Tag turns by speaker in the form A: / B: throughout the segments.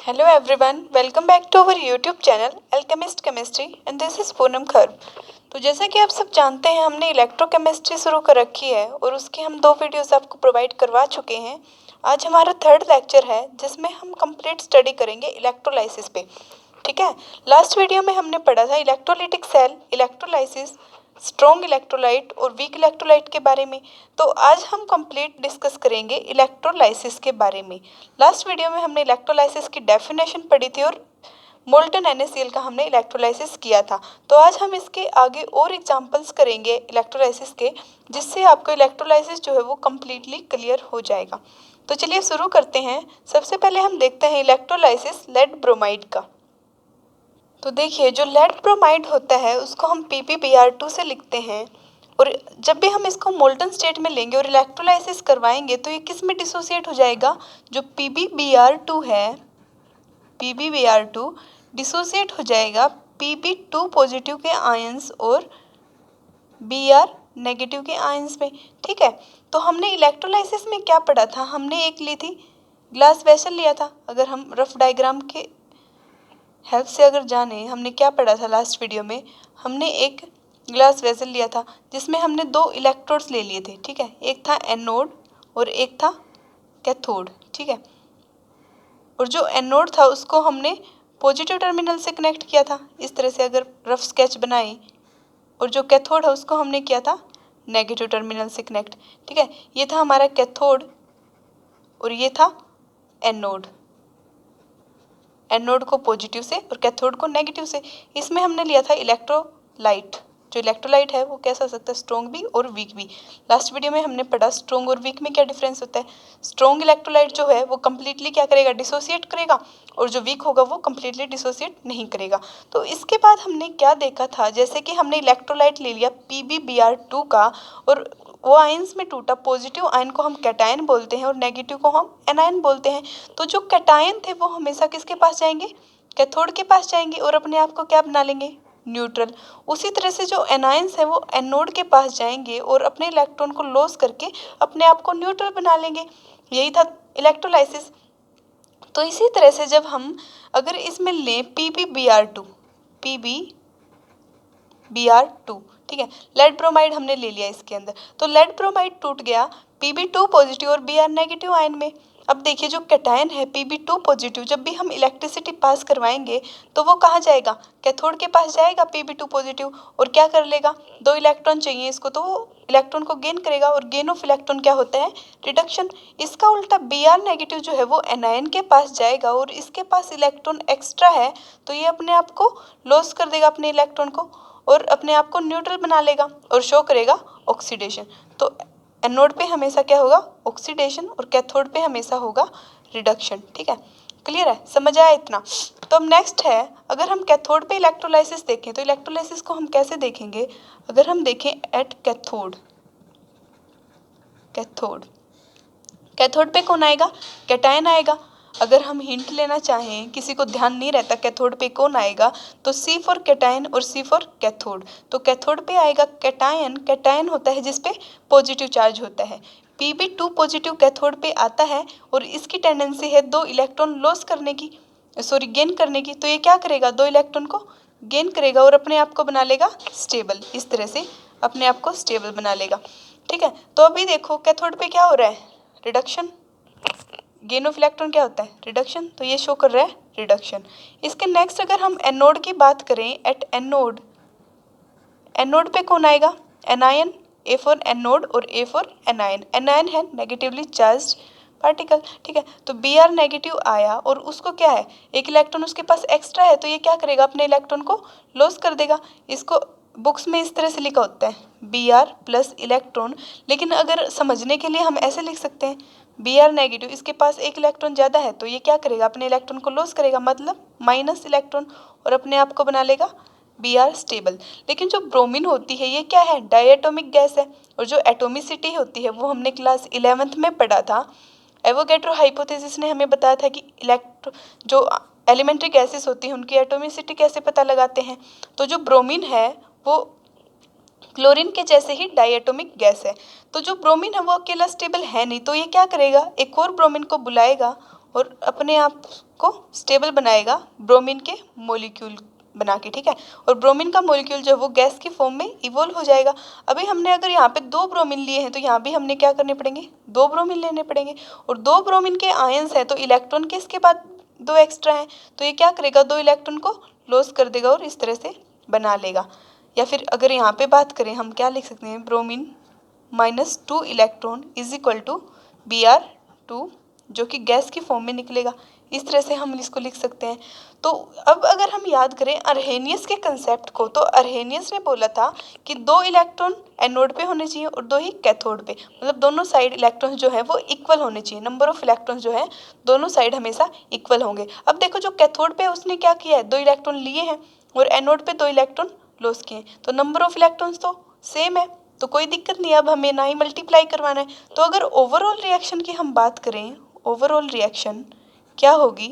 A: Hello everyone, welcome back to our YouTube channel Alchemist Chemistry and this is Poonam खर। तो जैसा कि आप सब जानते हैं हमने इलेक्ट्रोकेमिस्ट्री शुरू कर रखी है और उसके हम 2 वीडियोस आपको प्रोवाइड करवा चुके हैं। आज हमारा थर्ड लेक्चर है जिसमें हम कंप्लीट स्टडी करेंगे इलेक्ट्रोलाइसिस पे। ठीक है, लास्ट वीडियो में हमने पढ़ा था electrolytic cell, electrolysis, strong electrolyte और वीक इलेक्ट्रोलाइट के बारे में। तो आज हम कंप्लीट डिस्कस करेंगे इलेक्ट्रोलाइसिस के बारे में। लास्ट वीडियो में हमने इलेक्ट्रोलाइसिस की डेफिनेशन पढ़ी थी और मोल्टन NaCl का हमने इलेक्ट्रोलाइसिस किया था। तो आज हम इसके आगे और एग्जांपल्स करेंगे इलेक्ट्रोलाइसिस के, जिससे आपको इलेक्ट्रोलाइसिस जो है वो कम्प्लीटली क्लियर हो जाएगा। तो चलिए शुरू करते हैं। सबसे पहले हम देखते हैं इलेक्ट्रोलाइसिस लेड ब्रोमाइड का। तो देखिए, जो लेड ब्रोमाइड होता है उसको हम PbBr2 से लिखते हैं और जब भी हम इसको मोल्टन स्टेट में लेंगे और इलेक्ट्रोलाइसिस करवाएंगे तो ये किस में डिसोसिएट हो जाएगा। जो PbBr2 है, PbBr2 डिसोसिएट हो जाएगा Pb2 पॉजिटिव के आयंस और Br नेगेटिव के आयंस में। ठीक है, तो हमने इलेक्ट्रोलाइसिस में क्या पढ़ा था, हमने एक ली थी ग्लास वेसल लिया था। अगर हम रफ डायग्राम के हेल्प से अगर जाने, हमने क्या पढ़ा था लास्ट वीडियो में, हमने एक ग्लास वेसल लिया था जिसमें हमने 2 इलेक्ट्रोड्स ले लिए थे। ठीक है, एक था एनोड और एक था कैथोड। ठीक है, और जो एनोड था उसको हमने पॉजिटिव टर्मिनल से कनेक्ट किया था इस तरह से, अगर रफ स्केच बनाए, और जो कैथोड है उसको हमने किया था नेगेटिव टर्मिनल से कनेक्ट। ठीक है, ये था हमारा कैथोड और ये था एनोड। एनोड को पॉजिटिव से और कैथोड को नेगेटिव से। इसमें हमने लिया था इलेक्ट्रोलाइट। जो इलेक्ट्रोलाइट है वो कैसा हो सकता है, स्ट्रॉन्ग भी और वीक भी। लास्ट वीडियो में हमने पढ़ा स्ट्रॉन्ग और वीक में क्या डिफरेंस होता है। स्ट्रॉन्ग इलेक्ट्रोलाइट जो है वो कम्प्लीटली क्या करेगा, डिसोसिएट करेगा, और जो वीक होगा वो कम्प्लीटली डिसोसिएट नहीं करेगा। तो इसके बाद हमने क्या देखा था, जैसे कि हमने इलेक्ट्रोलाइट ले लिया PbBr2 का और वो आयंस में टूटा। पॉजिटिव आयन को हम कैटायन बोलते हैं और नेगेटिव को हम एनायन बोलते हैं। तो जो कैटायन थे वो हमेशा किसके पास जाएंगे, कैथोड के पास जाएंगे और अपने आप को क्या बना लेंगे, न्यूट्रल। उसी तरह से जो एनायंस है वो एनोड के पास जाएंगे और अपने इलेक्ट्रॉन को लॉस करके अपने आप को न्यूट्रल बना लेंगे। यही था इलेक्ट्रोलाइसिस। तो इसी तरह से जब हम अगर इसमें लें PbBr2, PbBr2, ठीक है, लेड ब्रोमाइड हमने ले लिया इसके अंदर, तो लेड ब्रोमाइड टूट गया Pb2 पॉजिटिव और Br नेगेटिव आयन में। अब देखिए, जो कैटायन है Pb2 पॉजिटिव, जब भी हम इलेक्ट्रिसिटी पास करवाएंगे तो वो कहाँ जाएगा, कैथोड के पास जाएगा Pb2 पॉजिटिव, और क्या कर लेगा, 2 इलेक्ट्रॉन चाहिए इसको तो वो इलेक्ट्रॉन को गेन करेगा, और गेन ऑफ इलेक्ट्रॉन क्या होता है, रिडक्शन। इसका उल्टा Br नेगेटिव जो है वो एनायन के पास जाएगा और इसके पास इलेक्ट्रॉन एक्स्ट्रा है तो ये अपने आप को लॉस कर देगा, अपने इलेक्ट्रॉन को, और अपने आप को न्यूट्रल बना लेगा और शो करेगा ऑक्सीडेशन। तो एनोड पे हमेशा क्या होगा, ऑक्सीडेशन, और कैथोड पे हमेशा होगा रिडक्शन। ठीक है, क्लियर है, समझ आया इतना। तो अब नेक्स्ट है, अगर हम कैथोड पे इलेक्ट्रोलाइसिस देखें तो इलेक्ट्रोलाइसिस को हम कैसे देखेंगे। अगर हम देखें एट कैथोड, कैथोड कैथोड पे कौन आएगा, कैटायन आएगा। अगर हम हिंट लेना चाहें, किसी को ध्यान नहीं रहता कैथोड पे कौन आएगा, तो C फॉर कैटायन और C फॉर कैथोड। तो कैथोड पे आएगा कैटायन। कैटायन होता है जिस पे पॉजिटिव चार्ज होता है। Pb2 पॉजिटिव कैथोड पे आता है और इसकी टेंडेंसी है 2 इलेक्ट्रॉन लॉस करने की, सॉरी गेन करने की। तो ये क्या करेगा, 2 इलेक्ट्रॉन को गेन करेगा और अपने आप को बना लेगा स्टेबल। इस तरह से अपने आप को स्टेबल बना लेगा। ठीक है, तो अभी देखो कैथोड पे क्या हो रहा है, रिडक्शन। गेन ऑफ इलेक्ट्रॉन क्या होता है, रिडक्शन, तो ये शो कर रहा है रिडक्शन। इसके नेक्स्ट अगर हम एनोड की बात करें, एट एनोड, एनोड पे कौन आएगा, एनायन। A फॉर एनोड और A फॉर एनायन। एनायन है नेगेटिवली चार्ज पार्टिकल। ठीक है, तो Br नेगेटिव आया और उसको क्या है, 1 इलेक्ट्रॉन उसके पास एक्स्ट्रा है तो ये क्या करेगा, अपने इलेक्ट्रॉन को लॉस कर देगा। इसको बुक्स में इस तरह से लिखा होता है Br प्लस इलेक्ट्रॉन, लेकिन अगर समझने के लिए हम ऐसे लिख सकते हैं Br नेगेटिव, इसके पास 1 इलेक्ट्रॉन ज़्यादा है तो ये क्या करेगा, अपने इलेक्ट्रॉन को लॉस करेगा, मतलब माइनस इलेक्ट्रॉन, और अपने आप को बना लेगा Br स्टेबल। लेकिन जो ब्रोमीन होती है ये क्या है, डायएटॉमिक गैस है, और जो एटोमिसिटी होती है वो हमने क्लास 11th में पढ़ा था। एवोगैड्रो हाइपोथेसिस ने हमें बताया था कि जो एलिमेंट्री गैसेस होती हैं उनकी एटोमिसिटी कैसे पता लगाते हैं। तो जो ब्रोमीन है वो क्लोरीन के जैसे ही डायएटॉमिक गैस है। तो जो ब्रोमीन है वो अकेला स्टेबल है नहीं, तो ये क्या करेगा, एक और ब्रोमीन को बुलाएगा और अपने आप को स्टेबल बनाएगा ब्रोमीन के मॉलिक्यूल बना के, ठीक है। और ब्रोमीन का मॉलिक्यूल जो वो गैस की फॉर्म में इवोल्व हो जाएगा। अभी हमने अगर यहाँ पे 2 ब्रोमीन लिए हैं तो यहाँ भी हमने क्या करने पड़ेंगे, 2 ब्रोमीन लेने पड़ेंगे। और 2 ब्रोमीन के आयंस हैं तो इलेक्ट्रॉन किसके बाद 2 एक्स्ट्रा हैं, तो ये क्या करेगा, 2 इलेक्ट्रॉन को लॉस कर देगा और इस तरह से बना लेगा। या फिर अगर यहाँ पे बात करें हम क्या लिख सकते हैं, bromine -2 electron is equal to Br2, जो कि गैस की फॉर्म में निकलेगा। इस तरह से हम इसको लिख सकते हैं। तो अब अगर हम याद करें अर्हेनियस के कंसेप्ट को, तो अर्हेनियस ने बोला था कि 2 इलेक्ट्रॉन एनोड पे होने चाहिए और 2 ही कैथोड पे, मतलब दोनों साइड इलेक्ट्रॉन्स जो है वो इक्वल होने चाहिए। नंबर ऑफ इलेक्ट्रॉन्स जो है दोनों साइड हमेशा इक्वल होंगे। अब देखो जो कैथोड पे उसने क्या किया है, 2 इलेक्ट्रॉन लिए हैं और एनोड पे 2 इलेक्ट्रॉन लॉस किए, तो नंबर ऑफ इलेक्ट्रॉन्स तो सेम है, तो कोई दिक्कत नहीं। अब हमें ना ही मल्टीप्लाई करवाना है। तो अगर ओवरऑल रिएक्शन की हम बात करें, ओवरऑल रिएक्शन क्या होगी,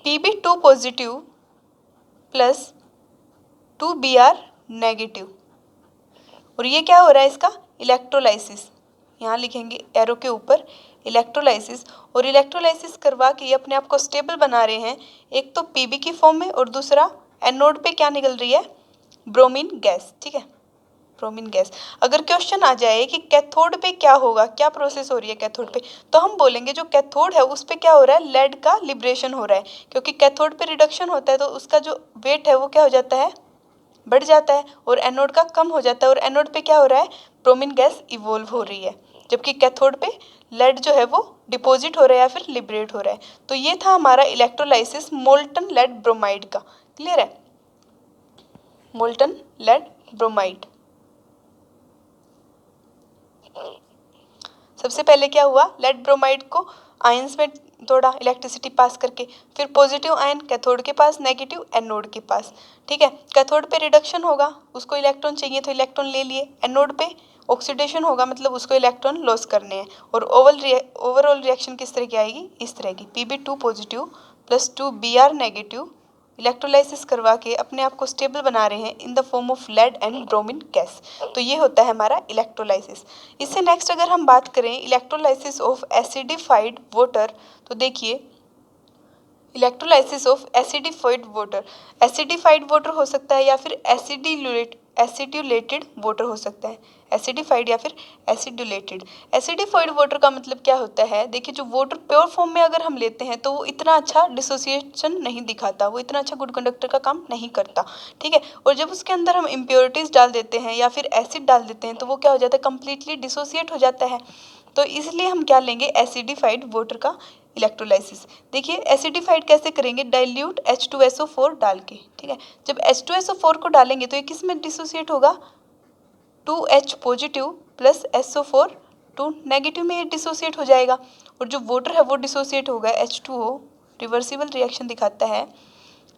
A: Pb2 positive plus 2Br negative. और ये क्या हो रहा है, इसका इलेक्ट्रोलाइसिस, यहाँ लिखेंगे एरो के ऊपर इलेक्ट्रोलाइसिस। और इलेक्ट्रोलाइसिस करवा के ये अपने आप को स्टेबल बना रहे हैं, एक तो Pb की फॉर्म में और दूसरा एनोड पे क्या निकल रही है, ब्रोमीन गैस, ठीक है, ब्रोमीन गैस। अगर क्वेश्चन आ जाए कि कैथोड पे क्या होगा, क्या प्रोसेस हो रही है कैथोड पे, तो हम बोलेंगे जो कैथोड है उस पे क्या हो रहा है, लेड का लिबरेशन हो रहा है, क्योंकि कैथोड पे रिडक्शन होता है तो उसका जो वेट है वो क्या हो जाता है, बढ़ जाता है, और एनोड का कम हो जाता है। और एनोड पे क्या हो रहा है, ब्रोमीन गैस इवोल्व हो रही है, जबकि कैथोड पे लेड जो है वो डिपॉजिट हो रहा है या फिर लिबरेट हो रहा है। तो ये था हमारा इलेक्ट्रोलाइसिस मोल्टन लेड ब्रोमाइड का। क्लियर है, मोल्टन लेड ब्रोमाइड। सबसे पहले क्या हुआ, लेड ब्रोमाइड को आयंस में तोड़ा इलेक्ट्रिसिटी पास करके, फिर पॉजिटिव आयन कैथोड के पास, नेगेटिव एनोड के पास, ठीक है। कैथोड पे रिडक्शन होगा, उसको इलेक्ट्रॉन चाहिए तो इलेक्ट्रॉन ले लिए। एनोड पे ऑक्सीडेशन होगा, मतलब उसको इलेक्ट्रॉन लॉस करने हैं। और ओवरऑल रिएक्शन किस तरह की आएगी, इस तरह की, Pb2 positive plus 2Br negative, electrolysis करवा के अपने आप को स्टेबल बना रहे हैं in the form of lead and bromine gas. तो ये होता है हमारा इलेक्ट्रोलाइसिस। इससे नेक्स्ट अगर हम बात करें इलेक्ट्रोलाइसिस ऑफ एसिडिफाइड वाटर, तो देखिए electrolysis of acidified water, acidified water हो सकता है या फिर एसिड्यूलेटेड वाटर हो सकता है, एसिडिफाइड या फिर एसिड्यूलेटेड। एसिडिफाइड वाटर का मतलब क्या होता है, देखिए जो वाटर प्योर फॉर्म में अगर हम लेते हैं तो वो इतना अच्छा डिसोसिएशन नहीं दिखाता, वो इतना अच्छा गुड कंडक्टर का काम नहीं करता, ठीक है। और जब उसके अंदर हम इम्प्योरिटीज़ डाल देते हैं या फिर एसिड डाल देते हैं तो वो क्या हो जाता है, कम्प्लीटली डिसोसिएट हो जाता है। तो इसलिए हम क्या लेंगे, एसिडिफाइड वाटर का इलेक्ट्रोलाइसिस। देखिए एसिडिफाइड कैसे करेंगे, डाइल्यूट H2SO4 डाल के, ठीक है। जब H2SO4 को डालेंगे तो ये किस में डिसोसिएट होगा, 2H positive plus SO4 2 negative में ये डिसोसिएट हो जाएगा। और जो वाटर है वो डिसोसिएट होगा H2O, रिवर्सिबल रिएक्शन दिखाता है,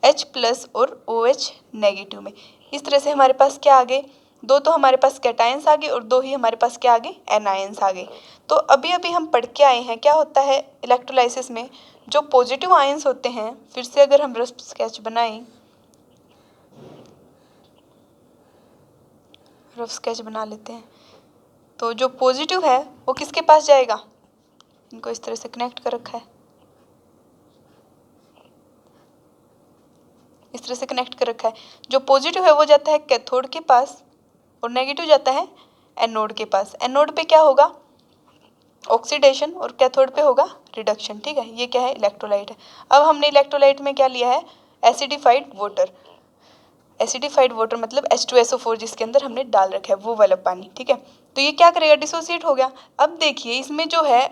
A: H प्लस और OH नेगेटिव में। इस तरह से हमारे पास क्या आ गए, 2 तो हमारे पास कैटायंस आ गए और 2 ही हमारे पास क्या आ गए, एनायंस आ गए। तो अभी अभी हम पढ़ के आए हैं क्या होता है इलेक्ट्रोलाइसिस में, जो पॉजिटिव आयंस होते हैं, फिर से अगर हम रफ स्केच बनाएं, रफ स्केच बना लेते हैं, तो जो पॉजिटिव है वो किसके पास जाएगा, इनको इस तरह से कनेक्ट कर रखा है, इस तरह से कनेक्ट कर रखा है। जो पॉजिटिव है वो जाता है कैथोड के पास और नेगेटिव जाता है एनोड के पास। एनोड पे क्या होगा, ऑक्सीडेशन, और कैथोड पे होगा रिडक्शन, ठीक है। ये क्या है, इलेक्ट्रोलाइट है। अब हमने इलेक्ट्रोलाइट में क्या लिया है, एसिडिफाइड वाटर। एसिडिफाइड वाटर मतलब H2SO4 जिसके अंदर हमने डाल रखा है वो वाला पानी, ठीक है। तो ये क्या करेगा, डिसोसिएट हो गया। अब देखिए इसमें जो है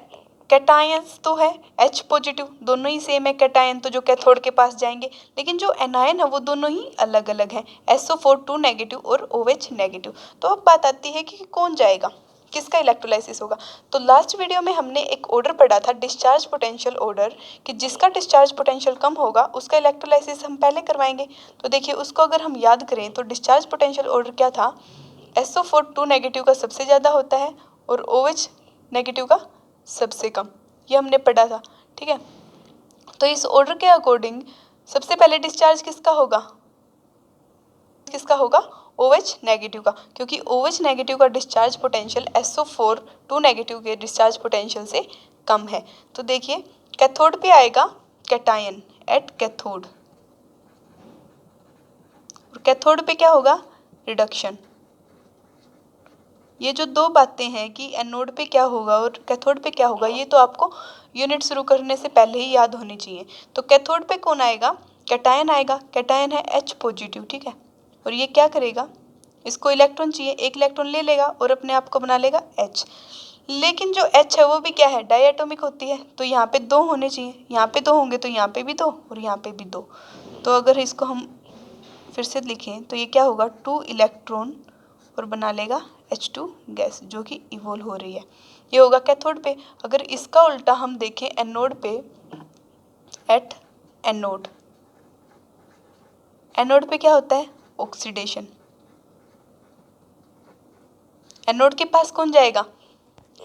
A: कैटायंस तो है H पॉजिटिव, दोनों ही सेम है कैटायन, तो जो कैथोड के पास जाएंगे, लेकिन जो एनायन है वो दोनों ही अलग अलग हैं, SO4 2 नेगेटिव और OH नेगेटिव। तो अब बात आती है कि कौन जाएगा, किसका इलेक्ट्रोलाइसिस होगा। तो लास्ट वीडियो में हमने एक ऑर्डर पढ़ा था, डिस्चार्ज पोटेंशियल ऑर्डर, कि जिसका डिस्चार्ज पोटेंशियल कम होगा उसका इलेक्ट्रोलाइसिस हम पहले करवाएंगे। तो देखिए उसको अगर हम याद करें तो डिस्चार्ज पोटेंशियल ऑर्डर क्या था, SO4 2 नेगेटिव का सबसे ज़्यादा होता है और OH नेगेटिव का सबसे कम, ये हमने पढ़ा था, ठीक है। तो इस ऑर्डर के अकॉर्डिंग सबसे पहले डिस्चार्ज किसका होगा, किसका होगा, OH नेगेटिव का, क्योंकि OH नेगेटिव का डिस्चार्ज पोटेंशियल SO4 2 नेगेटिव के डिस्चार्ज पोटेंशियल से कम है। तो देखिए कैथोड पे आएगा कैटायन एट कैथोड, और कैथोड पे क्या होगा, रिडक्शन। ये जो दो बातें हैं कि एनोड पे क्या होगा और कैथोड पे क्या होगा, ये तो आपको यूनिट शुरू करने से पहले ही याद होनी चाहिए। तो कैथोड पे कौन आएगा, कैटायन आएगा। कैटायन है H पॉजिटिव, ठीक है। और ये क्या करेगा, इसको इलेक्ट्रॉन चाहिए, एक इलेक्ट्रॉन ले लेगा और अपने आप को बना लेगा H। लेकिन जो H है वो भी क्या है, डायटोमिक होती है। तो यहाँ पे दो होने चाहिए, यहाँ पे दो होंगे तो यहाँ पे भी दो और यहाँ पे भी दो। तो अगर इसको हम फिर से लिखें तो ये क्या होगा, 2 इलेक्ट्रॉन और बना लेगा H2 गैस, जो कि इवोल्व हो रही है। ये होगा कैथोड पे। अगर इसका उल्टा हम देखें एनोड पे, एट एनोड, एनोड पे क्या होता है, ऑक्सीडेशन। एनोड के पास कौन जाएगा,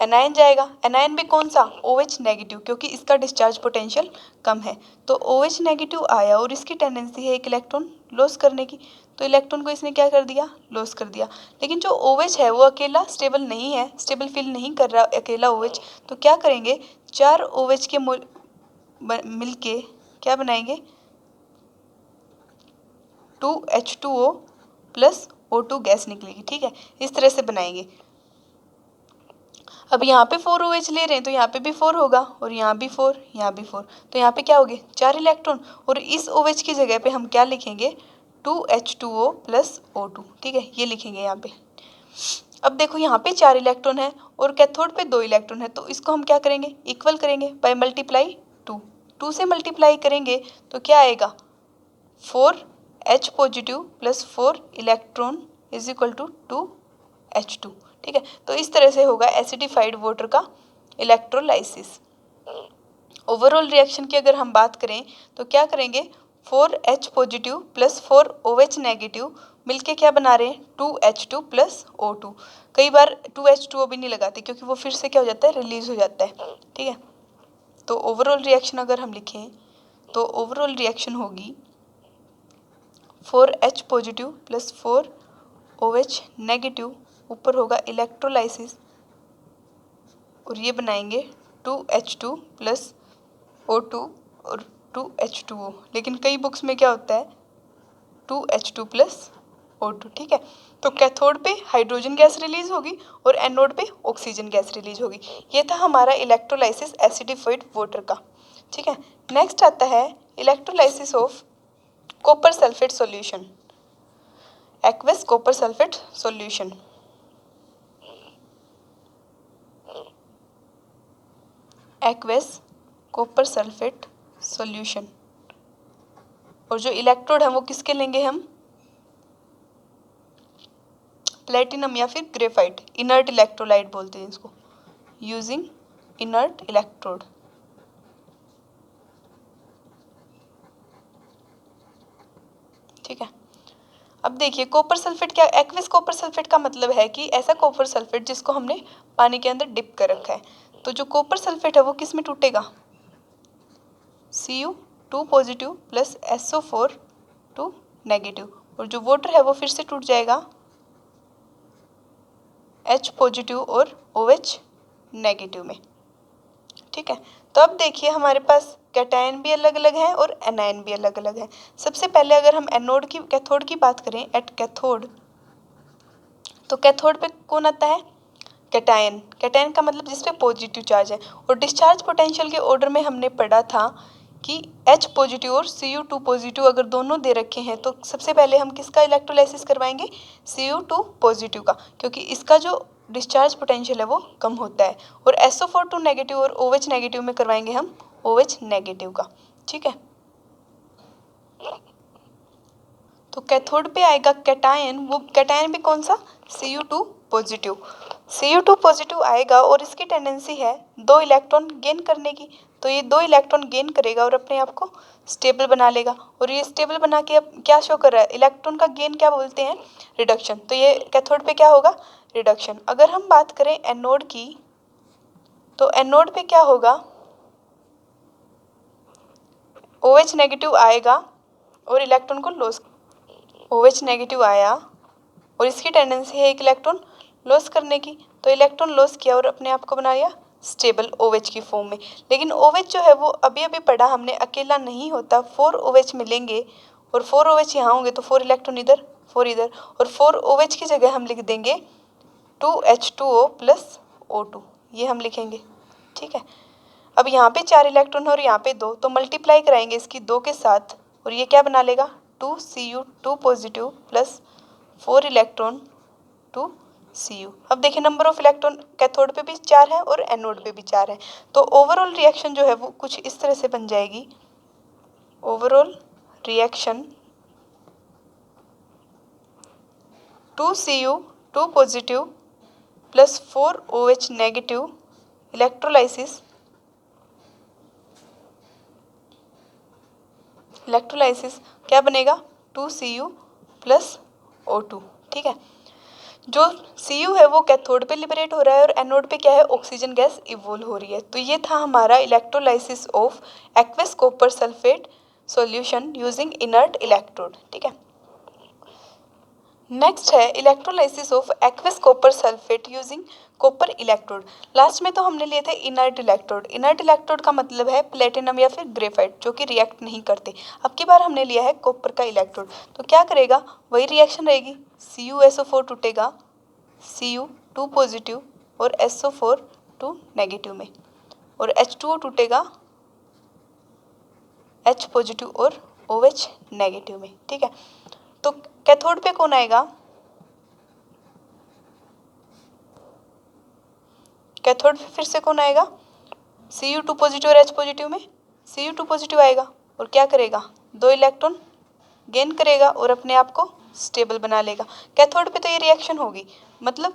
A: एनायन जाएगा। एनायन भी कौन सा, OH नेगेटिव, क्योंकि इसका डिस्चार्ज पोटेंशियल कम है। तो OH नेगेटिव आया और इसकी टेंडेंसी है एक इलेक्ट्रॉन लॉस करने की, तो इलेक्ट्रॉन को इसने क्या कर दिया, लॉस कर दिया। लेकिन जो OH है वो अकेला स्टेबल नहीं है, स्टेबल फील नहीं कर रहा अकेला OH। तो क्या करेंगे, 4 OH के मिलके क्या बनाएंगे, 2H2O प्लस O2 गैस निकलेगी, ठीक है। इस तरह से बनाएंगे। अब यहाँ पे 4 OH ले रहे हैं तो यहाँ पे भी 4 होगा और यहाँ भी 4, यहाँ भी 4। तो यहाँ पे क्या हो गए, 4 इलेक्ट्रॉन। और इस OH की जगह पे हम क्या लिखेंगे, 2H2O प्लस O2, ठीक है, ये लिखेंगे यहाँ पे। अब देखो यहाँ पे 4 इलेक्ट्रॉन है और कैथोड पे 2 इलेक्ट्रॉन है, तो इसको हम क्या करेंगे, इक्वल करेंगे बाय मल्टीप्लाई 2। 2 से मल्टीप्लाई करेंगे तो क्या आएगा, 4H positive plus 4 electron is equal to 2H2, ठीक है। तो इस तरह से होगा एसिडिफाइड वाटर का इलेक्ट्रोलाइसिस। ओवरऑल रिएक्शन की अगर हम बात करें तो क्या करेंगे, 4H positive plus 4OH negative मिलके क्या बना रहे हैं, 2H2 प्लस O2। कई बार 2H2O भी नहीं लगाते क्योंकि वो फिर से क्या हो जाता है, रिलीज हो जाता है, ठीक है। तो ओवरऑल रिएक्शन अगर हम लिखें तो ओवरऑल रिएक्शन होगी 4H positive plus 4OH negative, ऊपर होगा इलेक्ट्रोलाइसिस और ये बनाएंगे 2H2 प्लस O2 और 2H2O। लेकिन कई बुक्स में क्या होता है, 2H2 प्लस O2, ठीक है। तो कैथोड पे हाइड्रोजन गैस रिलीज होगी और एनोड पे ऑक्सीजन गैस रिलीज होगी। ये था हमारा इलेक्ट्रोलाइसिस एसिडिफाइड वाटर का, ठीक है। नेक्स्ट आता है electrolysis of copper sulphate solution, aqueous copper sulphate solution. Aqueous copper sulphate solution, और जो इलेक्ट्रोड है वो किसके लेंगे हम, प्लेटिनम या फिर ग्रेफाइट, इनर्ट इलेक्ट्रोलाइट बोलते हैं इसको, यूजिंग इनर्ट इलेक्ट्रोड, ठीक है। अब देखिए कॉपर सल्फेट क्या, एक्वस कॉपर सल्फेट का मतलब है कि ऐसा कॉपर सल्फेट जिसको हमने पानी के अंदर डिप कर रखा है। तो जो कॉपर सल्फेट है वो किस में टूटेगा, Cu2 positive plus SO4 negative, और जो वाटर है वो फिर से टूट जाएगा H पॉजिटिव और OH नेगेटिव में, ठीक है। तो अब देखिए हमारे पास कैटायन भी अलग अलग हैं और एनायन भी अलग अलग हैं। सबसे पहले अगर हम एनोड की कैथोड की बात करें, एट कैथोड, तो कैथोड पे कौन आता है, कैटायन। कैटायन का मतलब जिस पे पॉजिटिव चार्ज है। और डिस्चार्ज पोटेंशियल के ऑर्डर में हमने पढ़ा था कि H पॉजिटिव और Cu2 पॉजिटिव अगर दोनों दे रखे हैं तो सबसे पहले हम किसका इलेक्ट्रोलाइसिस करवाएंगे, Cu2 पॉजिटिव का, क्योंकि इसका जो डिस्चार्ज पोटेंशियल है वो कम होता है। और SO4 नेगेटिव और OH नेगेटिव में करवाएंगे हम OH नेगेटिव का, ठीक है। तो कैथोड पे आएगा कैटायन, वो कैटायन भी कौन सा, Cu2 पॉजिटिव। Cu2 पॉजिटिव आएगा और इसकी टेंडेंसी है 2 इलेक्ट्रॉन गेन करने की। तो ये 2 इलेक्ट्रॉन गेन करेगा और अपने आप को स्टेबल बना लेगा। और ये स्टेबल बना के अब क्या शो कर रहा है, इलेक्ट्रॉन का गेन क्या बोलते हैं, रिडक्शन। तो ये कैथोड पे क्या होगा, रिडक्शन। अगर हम बात करें एनोड की, तो एनोड पे क्या होगा, OH नेगेटिव आएगा और इलेक्ट्रॉन को लॉस, OH नेगेटिव आया और इसकी टेंडेंसी है एक इलेक्ट्रॉन लॉस करने की। तो इलेक्ट्रॉन लॉस किया और अपने आप को बनाया स्टेबल OH की फॉर्म में। लेकिन OH जो है वो अभी अभी पढ़ा हमने अकेला नहीं होता, 4 OH मिलेंगे और 4 OH यहाँ होंगे तो 4 इलेक्ट्रॉन इधर 4 इधर, और 4 OH की जगह हम लिख देंगे 2H2O प्लस O2, ये हम लिखेंगे। ठीक है, अब यहाँ पे 4 इलेक्ट्रॉन और यहाँ पे 2, तो मल्टीप्लाई कराएंगे इसकी 2 के साथ और ये क्या बना लेगा 2Cu2 positive plus 4 electron 2Cu। अब देखिए नंबर ऑफ इलेक्ट्रॉन कैथोड पे भी 4 है और एनोड पे भी 4 है, तो ओवरऑल रिएक्शन जो है वो कुछ इस तरह से बन जाएगी। Overall reaction 2Cu2 positive plus 4OH negative electrolysis क्या बनेगा 2Cu प्लस O2। ठीक है, जो Cu है वो कैथोड पे लिबरेट हो रहा है और एनोड पे क्या है ऑक्सीजन गैस इवोल्व हो रही है। तो ये था हमारा electrolysis of aqueous copper sulphate solution using inert electrode. ठीक है, नेक्स्ट है electrolysis of aqueous copper sulphate using copper electrode. Last में तो हमने लिए थे इनर्ट इलेक्ट्रोड। इनर्ट इलेक्ट्रोड का मतलब है प्लेटिनम या फिर ग्रेफाइट जो कि रिएक्ट नहीं करते। अब की बार हमने लिया है कॉपर का इलेक्ट्रोड, तो क्या करेगा वही रिएक्शन रहेगी, CuSO4 टूटेगा Cu2 पॉजिटिव और SO4 2 नेगेटिव में, और H2O टूटेगा H पॉजिटिव और OH नेगेटिव में। ठीक है, तो कैथोड पे कौन आएगा, कैथोड पे फिर से कौन आएगा Cu2 पॉजिटिव और H पॉजिटिव में Cu2 पॉजिटिव आएगा और क्या करेगा 2 इलेक्ट्रॉन गेन करेगा और अपने आप को स्टेबल बना लेगा। कैथोड पे तो ये रिएक्शन होगी, मतलब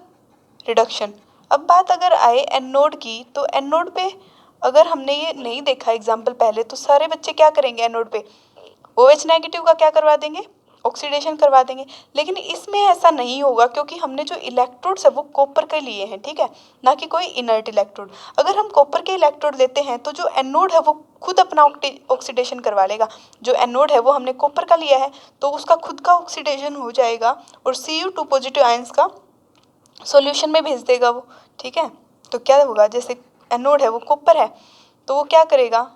A: रिडक्शन। अब बात अगर आए एनोड की, तो एनोड पे अगर हमने ये नहीं देखा एग्जाम्पल पहले, तो सारे बच्चे क्या करेंगे एनोड पे OH नेगेटिव का क्या करवा देंगे ऑक्सीडेशन करवा देंगे। लेकिन इसमें ऐसा नहीं होगा क्योंकि हमने जो इलेक्ट्रोड्स है वो कॉपर के लिए हैं। ठीक है, ना कि कोई इनर्ट इलेक्ट्रोड। अगर हम कॉपर के इलेक्ट्रोड लेते हैं तो जो एनोड है वो खुद अपना ऑक्सीडेशन करवा लेगा। जो एनोड है वो हमने कॉपर का लिया है तो उसका खुद का ऑक्सीडेशन हो जाएगा और Cu2 पॉजिटिव आयंस का सॉल्यूशन में भेज देगा वो। ठीक है, तो क्या होगा जैसे एनोड है वो कॉपर है तो वो क्या करेगा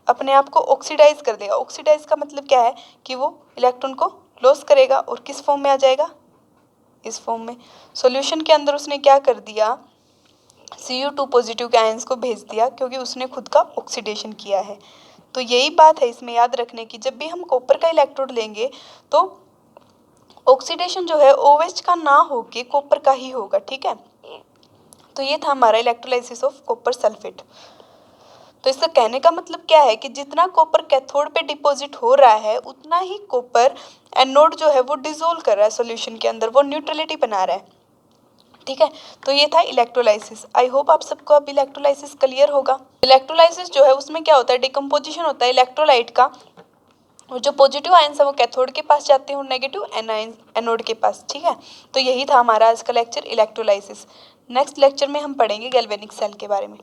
A: अपने आप को ऑक्सीडाइज कर देगा। ऑक्सीडाइज का मतलब क्या है कि वो इलेक्ट्रॉन को लॉस करेगा और किस फॉर्म में आ जाएगा, इस फॉर्म में। सॉल्यूशन के अंदर उसने क्या कर दिया Cu2 पॉजिटिव के आयंस को भेज दिया क्योंकि उसने खुद का ऑक्सीडेशन किया है। तो यही बात है इसमें याद रखने की, जब भी हम कॉपर का इलेक्ट्रोड लेंगे तो ऑक्सीडेशन जो है OH का ना होके कॉपर का ही होगा। ठीक है, तो ये था हमारा इलेक्ट्रोलाइसिस ऑफ कॉपर सल्फेट। तो इसका कहने का मतलब क्या है कि जितना कॉपर कैथोड पे डिपॉजिट हो रहा है उतना ही कॉपर एनोड जो है वो डिसोल्व कर रहा है सॉल्यूशन के अंदर, वो न्यूट्रलिटी बना रहा है। ठीक है, तो ये था इलेक्ट्रोलाइसिस। आई होप आप सबको अब इलेक्ट्रोलाइसिस क्लियर होगा। इलेक्ट्रोलाइसिस जो है उसमें क्या होता है, डिकम्पोजिशन होता है इलेक्ट्रोलाइट का, और जो पॉजिटिव आयंस है वो कैथोड के पास जाते हैं और नेगेटिव एनोड के पास। ठीक है, तो यही था हमारा आज का लेक्चर इलेक्ट्रोलाइसिस। नेक्स्ट लेक्चर में हम पढ़ेंगे गैल्वेनिक सेल के बारे में।